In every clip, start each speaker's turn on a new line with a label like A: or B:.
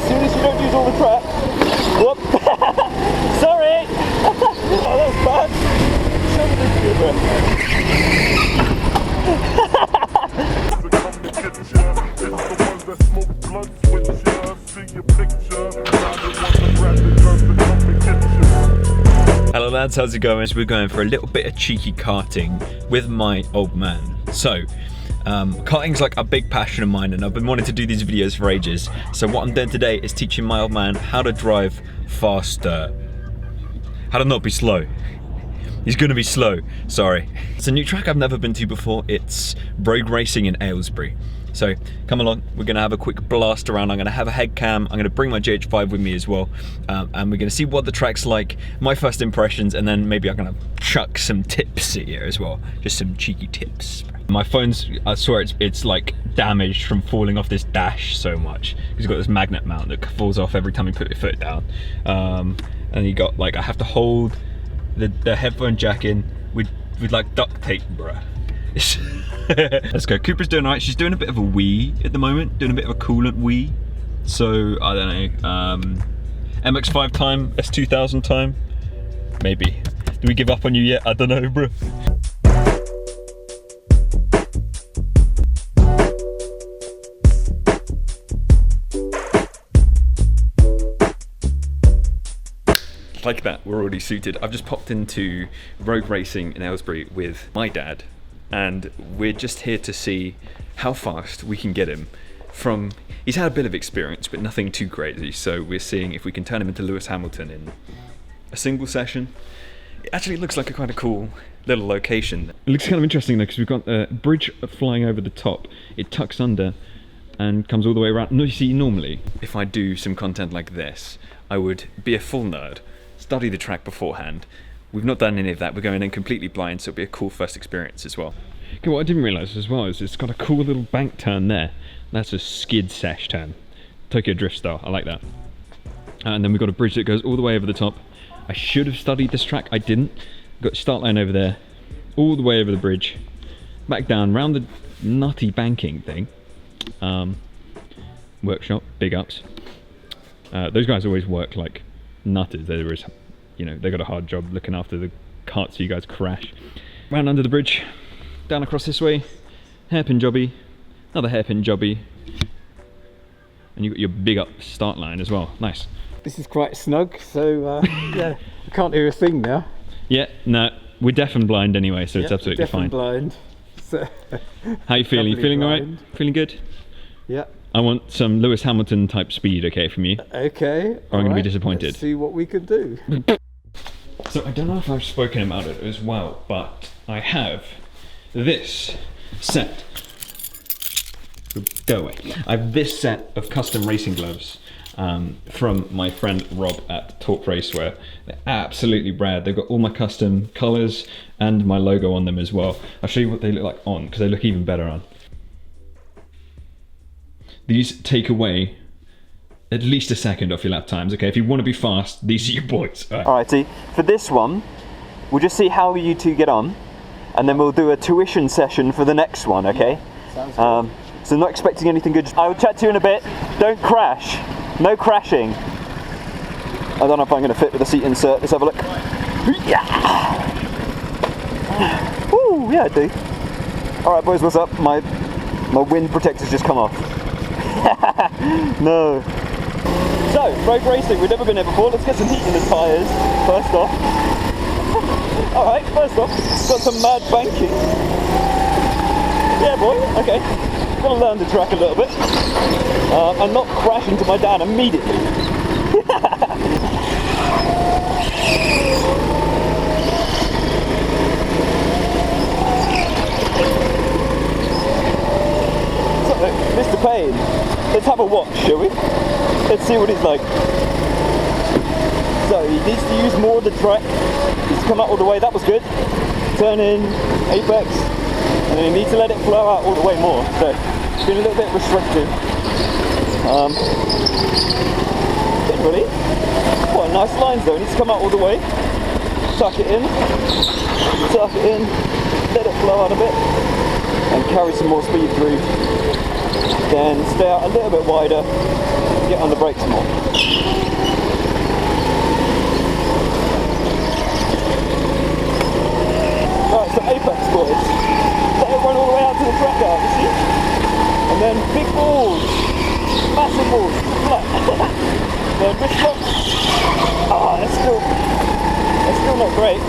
A: soon as you don't use all the track. Whoop! Sorry! Oh, that was bad. Show me this
B: Hello lads, how's it going? We're going for a little bit of cheeky karting with my old man. So, karting's like a big passion of mine and I've been wanting to do these videos for ages. So what I'm doing today is teaching my old man how to drive faster. How to not be slow. He's gonna be slow, sorry. It's a new track I've never been to before. It's Rogue Racing in Aylesbury. So come along, we're gonna have a quick blast around. I'm gonna have a head cam, I'm gonna bring my GH5 with me as well, and we're gonna see what the track's like, my first impressions, and then maybe I'm gonna chuck some tips at you as well. Just some cheeky tips. My phone's, I swear it's like damaged from falling off this dash so much. It's got this magnet mount that falls off every time you put your foot down. And you got like, I have to hold the headphone jack in with like duct tape, bruh. Let's go. Cooper's doing alright. She's doing a bit of a wee at the moment, doing a bit of a coolant wee. So I don't know. MX5 time, S2000 time, maybe. Do we give up on you yet? I don't know, bro. Like that, we're already suited. I've just popped into Rogue Racing in Aylesbury with my dad, and we're just here to see how fast we can get him from, he's had a bit of experience but nothing too crazy, so we're seeing if we can turn him into Lewis Hamilton in a single session. It actually looks like a kind of cool little location. It looks kind of interesting though, because we've got a bridge flying over the top. It tucks under and comes all the way around. No, you see, normally if I do some content like this, I would be a full nerd, study the track beforehand. We've not done any of that. We're going in completely blind, so it'll be a cool first experience as well. Okay, what I didn't realise as well is it's got a cool little bank turn there. That's a skid sesh turn. Tokyo Drift style, I like that. And then we've got a bridge that goes all the way over the top. I should have studied this track, I didn't. Got start line over there, all the way over the bridge, back down, round the nutty banking thing. Workshop, big ups. Those guys always work like nutters. There is, you know, they got a hard job looking after the carts so you guys crash. Round under the bridge, down across this way, hairpin jobby, another hairpin jobby, and you got your big up start line as well. Nice.
A: This is quite snug, so yeah, I can't hear a thing now.
B: Yeah, no, we're deaf and blind anyway, so
A: yep,
B: it's absolutely
A: deaf
B: fine.
A: And blind. So
B: how you feeling? You feeling alright? Feeling good?
A: Yeah.
B: I want some Lewis Hamilton type speed, okay, from you.
A: Okay.
B: Or I'm going to be disappointed.
A: Let's see what we can do.
B: So I don't know if I've spoken about it as well, but I have this set. Go away. I have this set of custom racing gloves from my friend Rob at Talk Racewear. They're absolutely rad. They've got all my custom colours and my logo on them as well. I'll show you what they look like on, because they look even better on. These take away at least a second off your lap times, okay? If you want to be fast, these are your boys.
A: Alrighty, for this one, we'll just see how you two get on, and then we'll do a tuition session for the next one, okay? Yeah, sounds good. So not expecting anything good. I will chat to you in a bit. Don't crash. No crashing. I don't know if I'm going to fit with the seat insert. Let's have a look. Yeah. Woo, yeah, I do. Alright boys, what's up? My wind protector's just come off. No. So, Rogue Racing, we've never been here before. Let's get some heat in the tyres, first off. Alright, first off, got some mad banking. Yeah boy, okay. Gotta learn the track a little bit. And not crash into my dad immediately. So, Mr. Payne, let's have a watch, shall we? Let's see what he's like. So, he needs to use more of the track. He's come out all the way, that was good. Turn in, apex, and then he needs to let it flow out all the way more. So, it's been a little bit restrictive. Generally, quite nice lines though. He needs to come out all the way. Tuck it in, let it flow out a bit, and carry some more speed through. Then stay out a little bit wider, get on the brakes more. Right, so apex boys. Let it run all the way out to the track out, you see? And then big balls, massive balls, flat. Then wrist lock. Ah, that's still not great.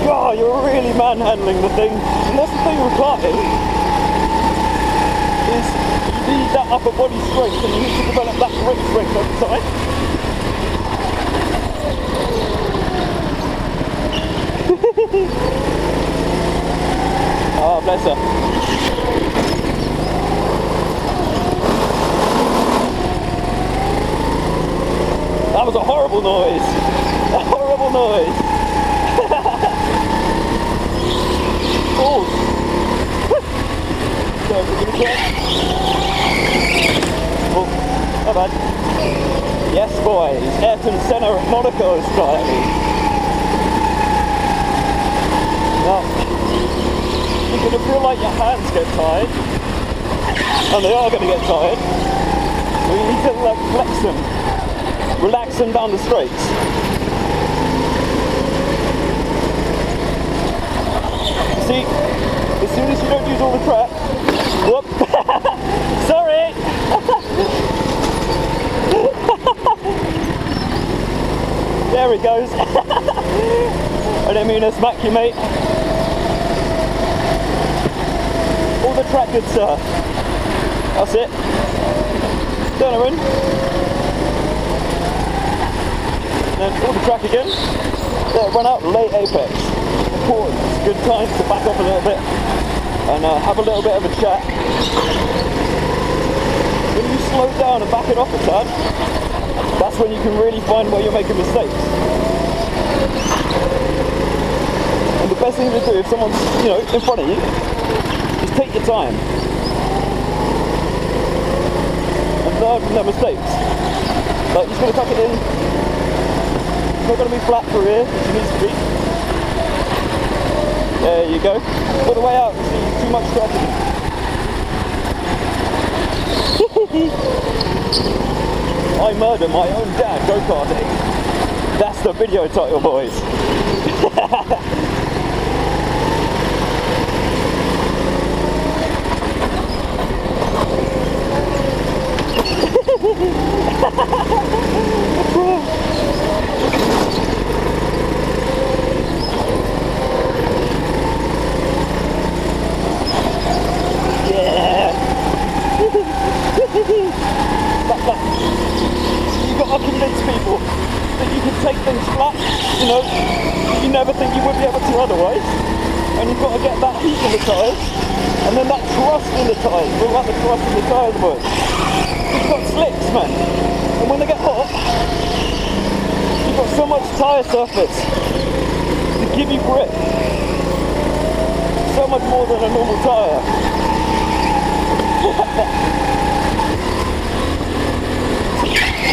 A: Oh, you're really manhandling the thing. And that's the thing with karting, is you need that upper body strength and you need to develop that grip strength over time. Oh, bless her. That was a horrible noise. A horrible noise. Oh. So, we're gonna try. Oh, not bad. Yes, boys. Ayrton Senna at Monaco style. Now, you're going to feel like your hands get tired, and they are going to get tired, so you need to like flex them, relax them down the straights. See, as soon as you don't use all the track, whoop, sorry! There he goes. I didn't mean to smack you, mate. All the track, good sir. That's it. Turn her in. Then all the track again. There, run out, late apex. Pause. It's a good time to back up a little bit and have a little bit of a chat. When you slow down and back it off a tad, that's when you can really find where you're making mistakes. And the best thing to do if someone's, you know, in front of you, is take your time and learn from their mistakes. Like, you're just going to tuck it in. It's not going to be flat through here, which it needs to be. There you go. All the way out, you see, too much strategy. I murder my own dad go-karting. That's the video title, boys. Yeah. You've got to convince people that you can take things flat, you know, that you never think you would be able to otherwise. And you've got to get that heat in the tyres, and then that thrust in the tyres. Bring out the thrust in the tyres, boys. You've got slicks, man. And when they get hot, you've got so much tyre surface to give you grip. So much more than a normal tyre.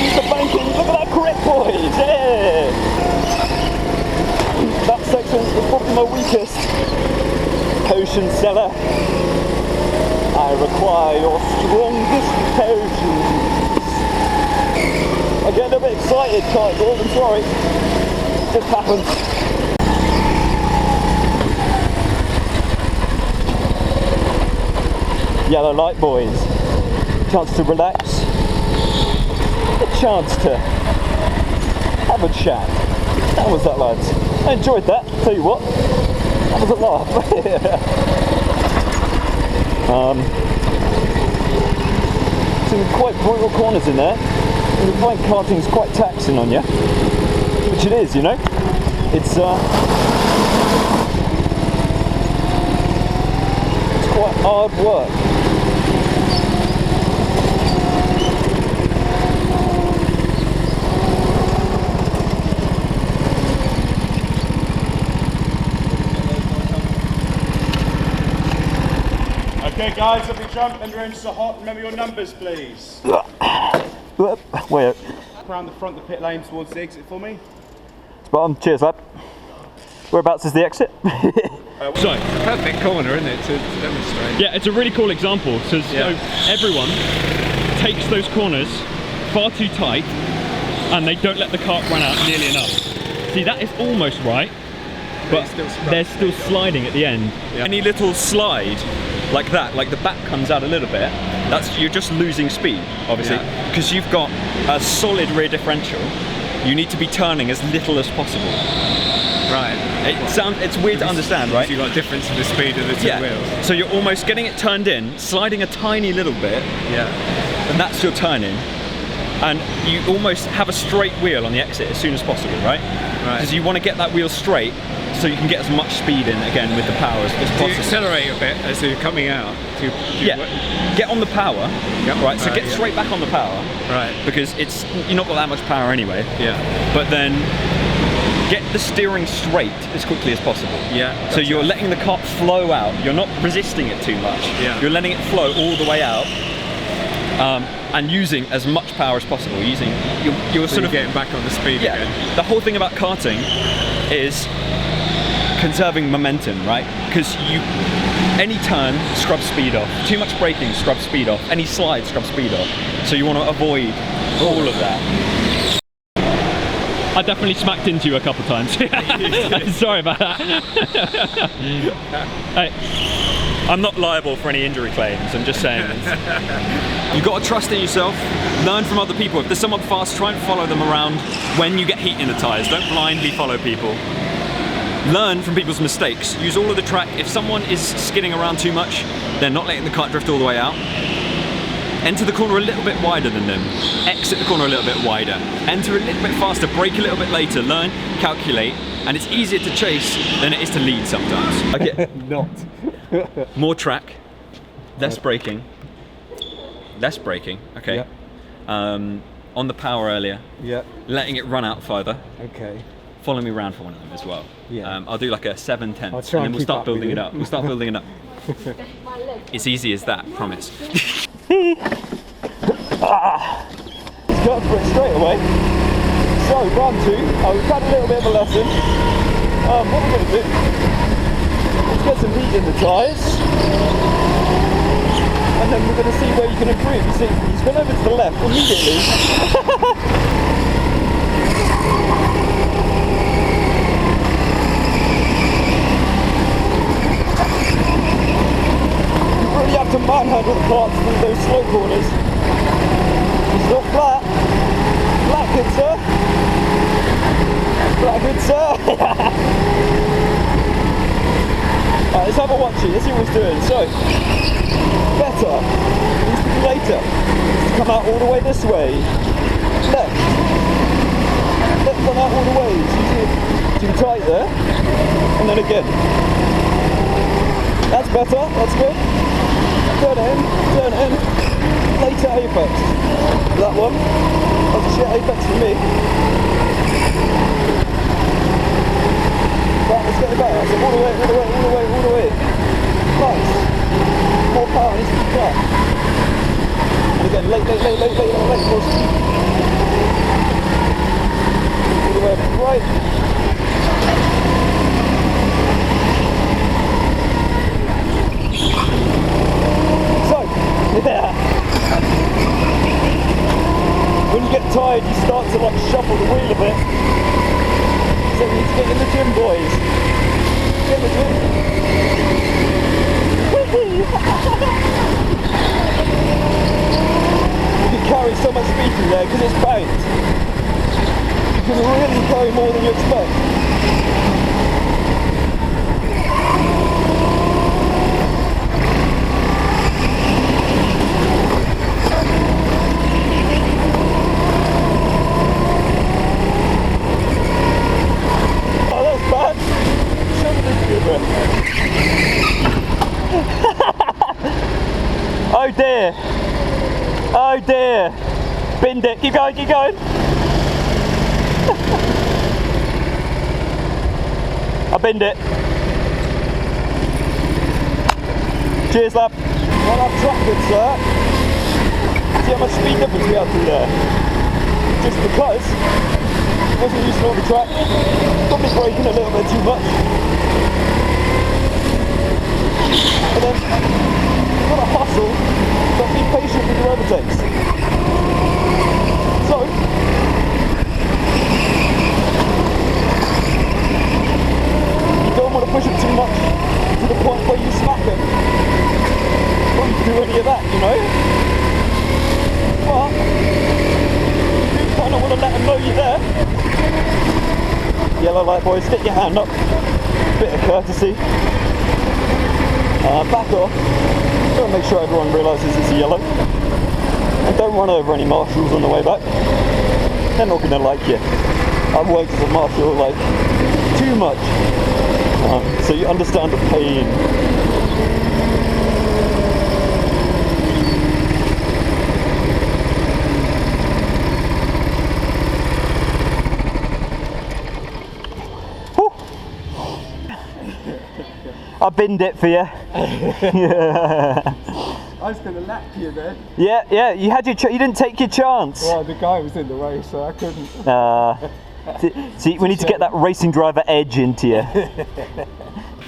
A: Use the banking, look at that grip, boys, yeah! That section is probably my weakest. Potion seller, I require your strongest potions. I get a little bit excited, kite balls, I'm sorry. It just happens. Yellow light, boys. Chance to relax. A chance to have a chat. How was that, lads? I enjoyed that. Tell you what, that was a laugh. Some quite brutal corners in there. You find karting's quite taxing on you, which it is, you know. It's quite hard work.
C: Okay guys, if you jump and you're into the hot, remember your numbers please.
A: Wait.
C: Put around the front of the pit lane towards the exit for me.
A: Spot on. Cheers, lad. Whereabouts is the exit?
D: So,
C: Perfect corner, isn't it, to demonstrate?
D: yeah, it's a really cool example. So everyone takes those corners far too tight and they don't let the kart run out nearly enough. See, that is almost right, but they're still sliding at the end.
C: Yeah.
B: Any little slide like that, like the back comes out a little bit, you're just losing speed, obviously, because you've got a solid rear differential. You need to be turning as little as possible.
C: Right.
B: It's weird to understand, right?
C: You've got a difference in the speed of the two wheels.
B: So you're almost getting it turned in, sliding a tiny little bit, and that's your turning. And you almost have a straight wheel on the exit as soon as possible, right? Because you want to get that wheel straight so you can get as much speed in again with the power as possible.
C: Do you accelerate a bit as you're coming out?
B: Get on the power, right? So get straight back on the power,
C: right?
B: Because you're not got that much power anyway.
C: Yeah.
B: But then get the steering straight as quickly as possible.
C: Yeah.
B: So you're letting the kart flow out. You're not resisting it too much.
C: Yeah.
B: You're letting it flow all the way out. And using as much power as possible. You're sort of
C: getting back on the speed again.
B: The whole thing about karting is conserving momentum, right? Because any turn scrubs speed off. Too much braking scrubs speed off. Any slide scrubs speed off. So you want to avoid all of that.
D: I definitely smacked into you a couple times. Sorry about that. Hey,
B: I'm not liable for any injury claims, I'm just saying. You've got to trust in yourself, learn from other people. If there's someone fast, try and follow them around when you get heat in the tyres. Don't blindly follow people. Learn from people's mistakes. Use all of the track. If someone is skidding around too much, they're not letting the kart drift all the way out. Enter the corner a little bit wider than them. Exit the corner a little bit wider. Enter a little bit faster, brake a little bit later. Learn, calculate, and it's easier to chase than it is to lead sometimes. Okay.
C: Not.
B: More track, less braking, okay.
C: Yep.
B: On the power earlier, letting it run out further.
C: Okay.
B: Follow me around for one of them as well.
C: Yeah.
B: I'll do like a 7/10,
C: I'll
B: and
C: try
B: then
C: and
B: we'll
C: keep
B: start
C: up with
B: building
C: you.
B: it up. We'll start building it up. It's easy as that, promise.
A: Go for it straight away. So, run 2. We've had a little bit of a lesson. What we're going to do, let's get some heat in the tyres. And then we're going to see where you can improve. You see, he's gone over to the left immediately. You have to manhandle the kart through those slow corners. It's not flat. Flat, good sir. Flat, good sir. Alright, let's have a watch it. Let's see what he's doing. So, better. Needs to be later. Needs to come out all the way this way. Left. Left run out all the way. Too tight there. And then again. That's better. That's good. Turn it in, later apex. That one, that's a shit apex for me. Right, let's get it back. So all the way. Nice. More power needs to be cut. And again, late. All the way up right. Yeah. When you get tired, you start to like shuffle the wheel a bit. So we need to get in the gym, boys. Get in the gym. You can carry so much speed through there because it's banked. You can really carry more than you expect. Oh dear. Oh dear. Binned it. Keep going. I binned it. Cheers, lad. Well, I've tracked it, sir. See how much speed difference we have through there. just because I wasn't used to all the track, probably braking a little bit too much. And then you've got to hustle, but be patient with your overtakes. So, you don't want to push it too much to the point where you smack it. Or you do any of that, you know? But you kind of want to let them know you're there. Yellow light, boys, stick your hand up. Bit of courtesy. Back off. Don't make sure everyone realises it's a yellow. And don't run over any marshals on the way back. They're not going to like you. I've worked as a marshal like too much. So you understand the pain. I binned it for you. Yeah.
C: I was going to lap you then.
A: Yeah, you had your you didn't take your chance.
C: Well, the guy was in the way, so I couldn't.
A: See, we need to get that racing driver edge into you.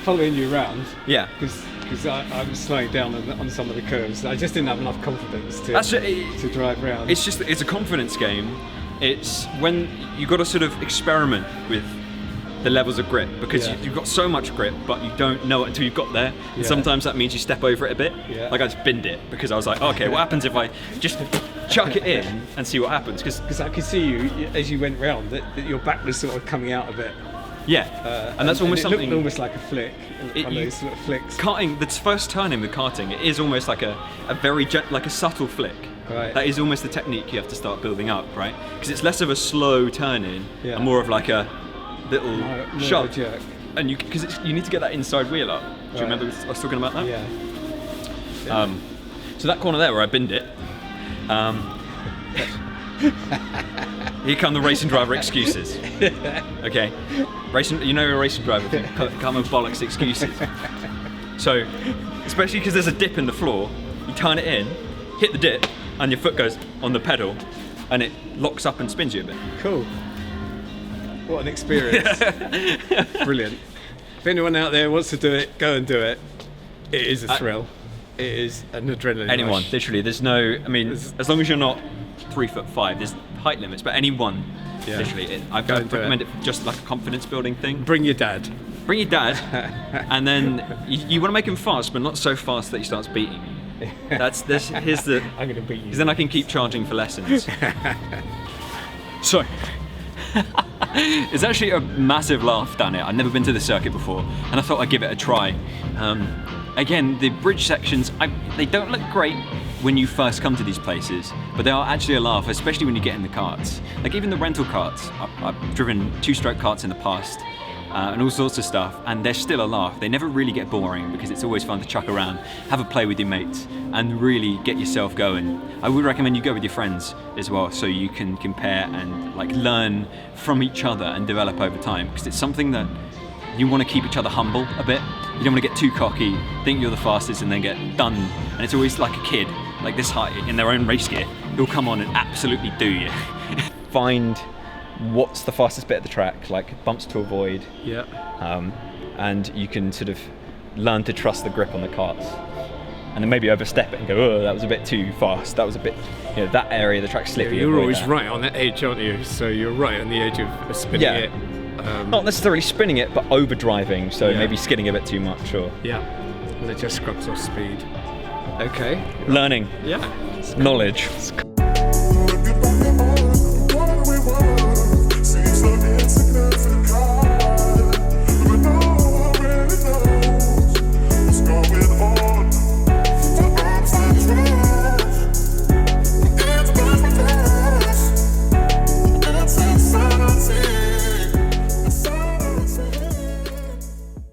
C: Following you around.
B: Yeah.
C: Because I was slowing down on some of the curves. I just didn't have enough confidence to drive around.
B: It's a confidence game. It's when you got to sort of experiment with the levels of grip, because you've got so much grip, but you don't know it until you've got there. And sometimes that means you step over it a bit. Yeah. Like I just binned it because I was like, okay, what happens if I just chuck it in and see what happens?
C: Because I could see you as you went round that your back was sort of coming out a bit.
B: Yeah, and that's almost something.
C: It looked almost like a flick. One of those sort of flicks.
B: Karting, the first turning with karting, it is almost like a very like a subtle flick.
C: Right.
B: That is almost the technique you have to start building up, right? Because it's less of a slow turn in and more of like a little shove,
C: jerk.
B: And because you need to get that inside wheel up. Do you remember I was talking about that?
C: Yeah.
B: So that corner there where I binned it. Here come the racing driver excuses. Okay, you know you're a racing driver if you come with bollocks excuses. So, especially because there's a dip in the floor, you turn it in, hit the dip, and your foot goes on the pedal, and it locks up and spins you a bit.
C: Cool. What an experience. Brilliant. If anyone out there wants to do it, go and do it. It is a thrill. It is an adrenaline
B: Anyone,
C: rush.
B: literally. There's no, I mean, as long as you're not 3'5", there's height limits, but anyone, literally. I'd recommend it for just like a confidence building thing.
C: Bring your dad.
B: Bring your dad, and then you want to make him fast, but not so fast that he starts beating you. Here's the.
C: I'm going to beat you.
B: Because then I can keep charging for lessons. So, it's actually a massive laugh down here. I've never been to this circuit before, and I thought I'd give it a try. Again, the bridge sections, they don't look great when you first come to these places, but they are actually a laugh, especially when you get in the karts. Like even the rental karts, I've driven 2-stroke karts in the past, and all sorts of stuff, and they're still a laugh. They never really get boring because it's always fun to chuck around, have a play with your mates, and really get yourself going. I would recommend you go with your friends as well, so you can compare and like learn from each other and develop over time, because it's something that you want to keep each other humble a bit. You don't want to get too cocky, think you're the fastest, and then get done. And it's always like a kid, like this height, in their own race gear, who'll come on and absolutely do you. Find what's the fastest bit of the track, like bumps to avoid.
C: Yeah.
B: And you can sort of learn to trust the grip on the karts. And then maybe overstep it and go, oh, that was a bit too fast. That was a bit, that area of the track's slippy.
C: You're always right on that edge, aren't you? So you're right on the edge of spinning it.
B: Not necessarily spinning it, but overdriving, so maybe skidding a bit too much, or...
C: Yeah, and it just scrubs off speed. Okay.
B: Learning.
C: Yeah.
B: Knowledge.
C: It's